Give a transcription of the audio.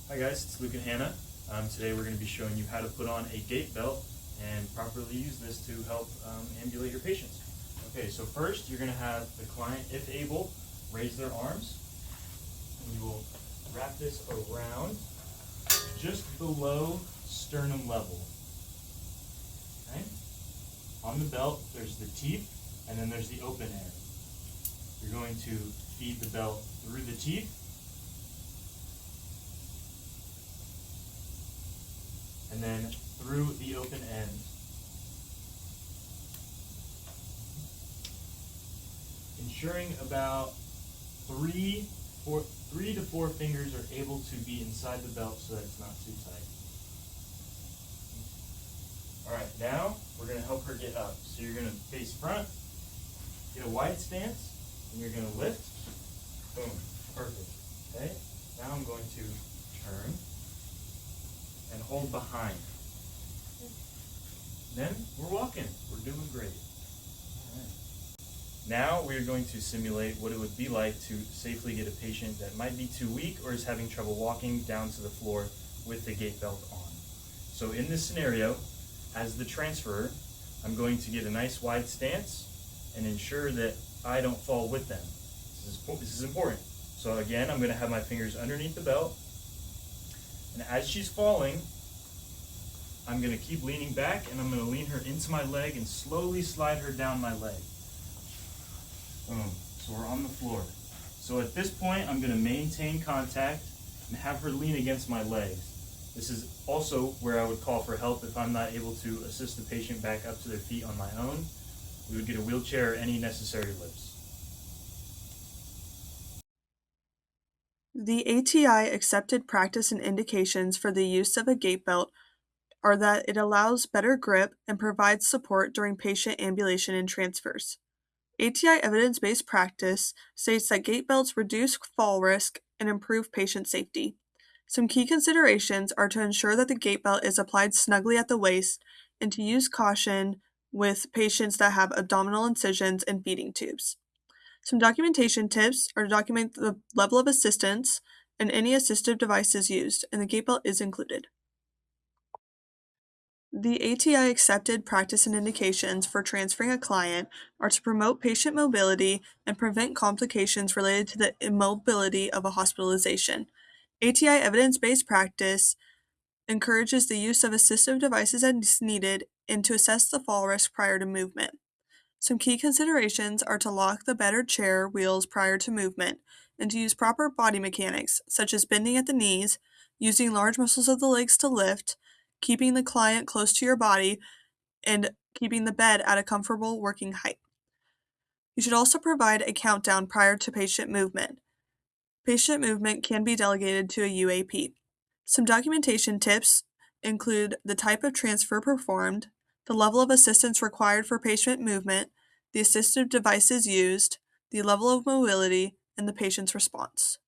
Hi guys, it's Luke and Hannah. Today we're going to be showing you how to put on a gait belt and properly use this to help ambulate your patients. Okay, so first you're going to have the client, if able, raise their arms, and you will wrap this around just below sternum level. Okay? On the belt there's the teeth and then there's the open end. You're going to feed the belt through the teeth and then through the open end. Ensuring about 3 to 4 fingers are able to be inside the belt so that it's not too tight. Alright, now we're going to help her get up. So you're going to face front, get a wide stance, and you're going to lift. Boom. Perfect. Okay? Now I'm going to turn and hold behind. Then we're walking. We're doing great. All right. Now we're going to simulate what it would be like to safely get a patient that might be too weak or is having trouble walking down to the floor with the gait belt on. So in this scenario, as the transferer, I'm going to get a nice wide stance and ensure that I don't fall with them. This is important. So again, I'm going to have my fingers underneath the belt, and as she's falling, I'm going to keep leaning back and I'm going to lean her into my leg and slowly slide her down my leg. Boom. So we're on the floor. So at this point, I'm going to maintain contact and have her lean against my legs. This is also where I would call for help if I'm not able to assist the patient back up to their feet on my own. We would get a wheelchair or any necessary lifts. The ATI accepted practice and indications for the use of a gait belt are that it allows better grip and provides support during patient ambulation and transfers. ATI evidence-based practice states that gait belts reduce fall risk and improve patient safety. Some key considerations are to ensure that the gait belt is applied snugly at the waist and to use caution with patients that have abdominal incisions and feeding tubes. Some documentation tips are to document the level of assistance and any assistive devices used, and the gait belt is included. The ATI accepted practice and indications for transferring a client are to promote patient mobility and prevent complications related to the immobility of a hospitalization. ATI evidence-based practice encourages the use of assistive devices as needed and to assess the fall risk prior to movement. Some key considerations are to lock the bed or chair wheels prior to movement and to use proper body mechanics, such as bending at the knees, using large muscles of the legs to lift, keeping the client close to your body, and keeping the bed at a comfortable working height. You should also provide a countdown prior to patient movement. Patient movement can be delegated to a UAP. Some documentation tips include the type of transfer performed, the level of assistance required for patient movement, the assistive devices used, the level of mobility, and the patient's response.